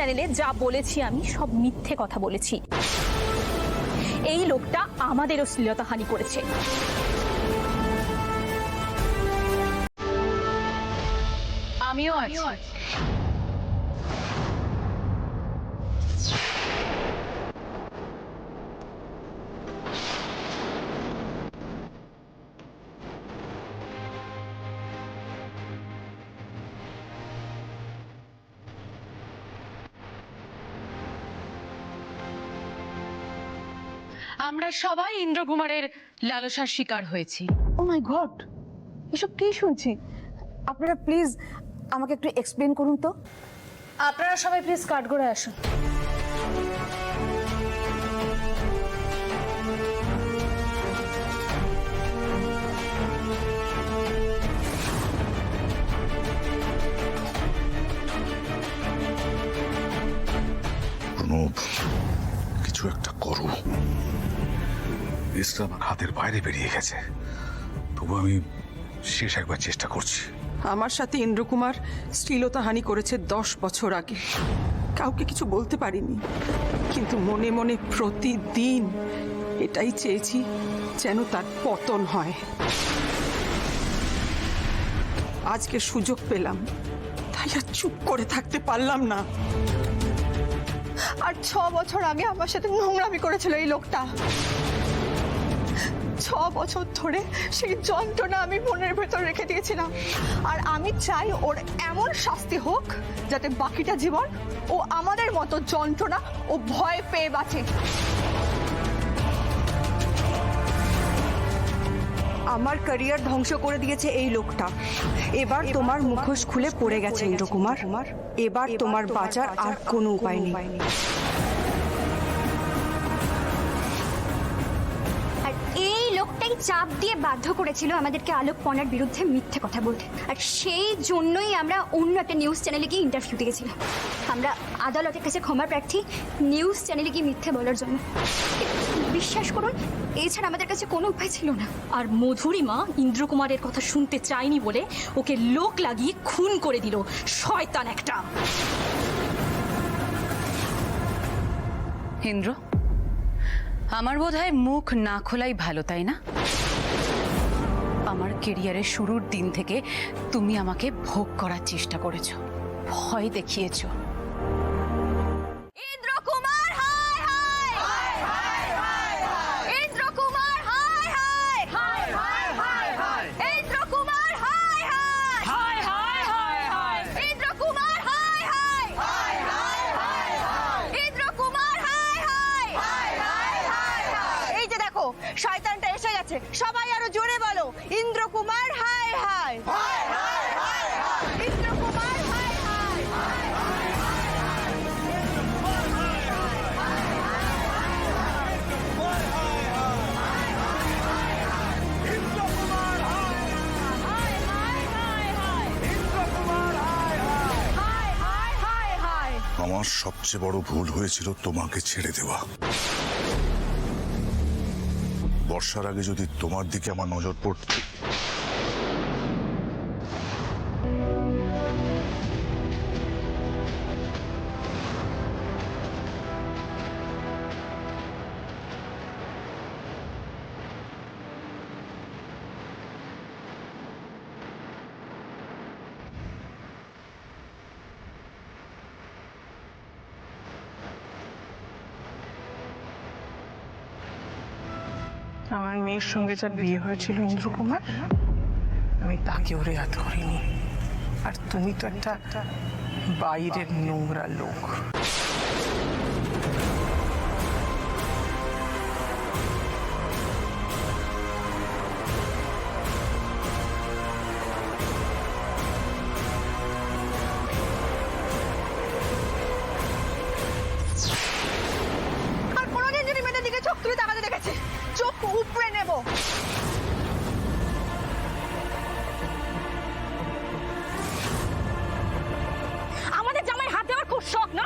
চ্যানেলে যা বলেছি আমি সব মিথ্যে কথা বলেছি। এই লোকটা আমাদেরও শ্লীলতাহানি করেছে। আমিও আছি। আমরা সবাই ইন্দ্রকুমারের লালসার শিকার হয়েছি। ও মাই গড, এসব কি শুনছি? আপনারা প্লিজ আমাকে একটু এক্সপ্লেন করুন তো। আপনারা সবাই প্লিজ কাট করে আসুন। প্রণব, কিছু একটা করো। কেসটা আমার হাতের বাইরে বেরিয়ে গেছে, তবু আমি শেষ একবার চেষ্টা করছি। আমার সাথে ইন্দ্রকুমার শ্লীলতাহানি করেছে 10 বছর আগে। কাউকে কিছু বলতে পারিনি, কিন্তু মনে মনে প্রতিদিন এটাই চেয়েছি যেন তার পতন হয়। আজকে সুযোগ পেলাম, তাই আর চুপ করে থাকতে পারলাম না। আর 6 বছর আগে আমার সাথে নোংরামি করেছিল এই লোকটা। 6 বছর ধরে সেই যন্ত্রণা আমি মনের ভেতর রেখে দিয়েছিলাম, আর আমি চাই ওর এমন শাস্তি হোক যাতে বাকিটা জীবন ও আমাদের মতো যন্ত্রণা ও ভয় পেয়ে বাঁচে। আমার ক্যারিয়ার ধ্বংস করে দিয়েছে এই লোকটা। এবার তোমার মুখোশ খুলে পড়ে গেছে ইন্দ্রকুমার। এবার তোমার বাঁচার আর কোনো উপায় নেই। আর এই লোকটাই চাপ দিয়ে বাধ্য করেছিল আমাদেরকে আলোক পনার বিরুদ্ধে মিথ্যে কথা বলতে। আর সেই জন্যই আমরা অন্য একটা নিউজ চ্যানেলে গিয়ে ইন্টারভিউ দিয়েছিলাম। আমরা আদালতের কাছে ক্ষমা প্রার্থী নিউজ চ্যানেলে গিয়ে মিথ্যে বলার জন্য। বিশ্বাস করুন, এছাড়া আমাদের কাছে কোনো উপায় ছিল না। আর মধুরিমা ইন্দ্রকুমারের কথা শুনতে চায়নি বলে ওকে লোক লাগিয়ে খুন করে দিল। শয়তান একটা। ইন্দ্র, আমার বোধহয় মুখ না খোলাই ভালো, তাই না? আমার কেরিয়ারের শুরুর দিন থেকে তুমি আমাকে ভোগ করার চেষ্টা করেছো, ভয় দেখিয়েছো। ইন্দ্রকুমার হায় হায় হায় হায় হায় ইন্দ্রকুমার হায় হায় হায় হায় হায় হায় ইন্দ্রকুমার হায় হায় হায় হায় হায় হায় ইন্দ্রকুমার হায় হায় হায় হায় হায় হায় ইন্দ্রকুমার হায় হায় হায় হায় হায় হায়। এই যে দেখো, শয়তানটা এসে গেছে। সবাই আরো জোরে বলো, ইন্দ্রকুমার হায় হায় হায় হায় হায় হায় ইন্দ্রকুমার হায় হায় হায় হায় আমার সবচেয়ে বড় ভুল হয়েছিল তোমাকে ছেড়ে দেওয়া। বর্ষার আগে যদি তোমার দিকে আমার নজর পড়ত, আমার মেয়ের সঙ্গে যার বিয়ে হয়েছিল ইন্দ্রকুমার, আমি তাকে ওরে হাত করিনি। আর তুমি তো একটা বাইরের নোংরা লোক। আর কোনোদিন যদি মেয়েদের দিকে চোখ তুলে তাকাতে দেখেছে, চোখ উপড়ে নেব। আমাদের জামাই হাত দেওয়ার খুব শখ না?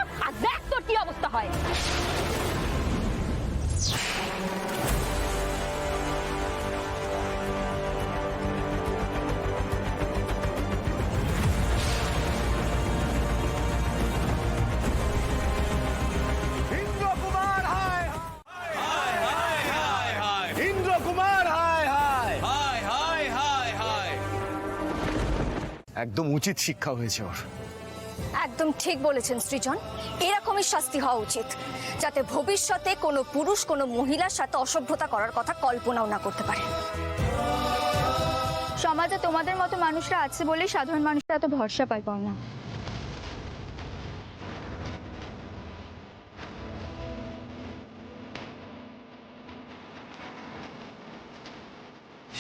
একদম উচিত শিক্ষা হয়েছে ওর। একদম ঠিক বলেছেন সৃজন, এরকমই শাস্তি হওয়া উচিত, যাতে ভবিষ্যতে কোনো পুরুষ কোনো মহিলার সাথে অসভ্যতা করার কথা কল্পনাও না করতে পারে। সমাজে তোমাদের মতো মানুষরা আছে বলেই সাধারণ মানুষরা এত ভরসা পায় না।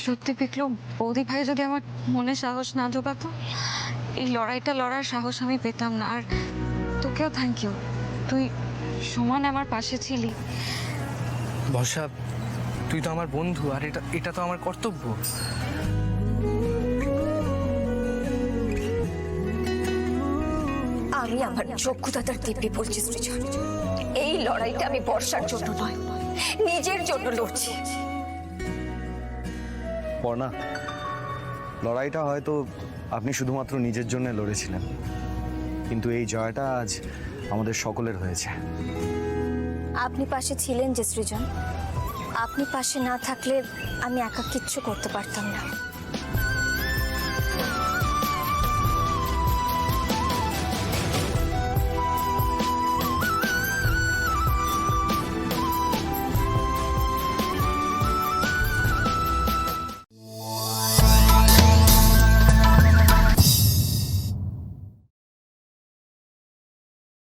সত্যি বিক্রম, বৌদি ভাই যদি আমার মনে সাহস না জোগাতো, এই লড়াইটা লড়ার সাহস আমি পেতাম না। আর তোকেও থ্যাংক ইউ, তুই সমান আমার পাশে ছিলি। বর্ষা, তুই তো আমার বন্ধু, আর এটা তো আমার কর্তব্য। আমি আমার যোগ্যতার দিব্যি বলছি সৃজন, এই লড়াইটা আমি বর্ষার জন্য নয়, নিজের জন্য লড়ছি। পর্ণা, লড়াইটা হয়তো আপনি শুধুমাত্র নিজের জন্য লড়েছিলেন, কিন্তু এই জয়টা আজ আমাদের সকলের হয়েছে। আপনি পাশে ছিলেন যে সৃজন, আপনি পাশে না থাকলে আমি একা কিচ্ছু করতে পারতাম না।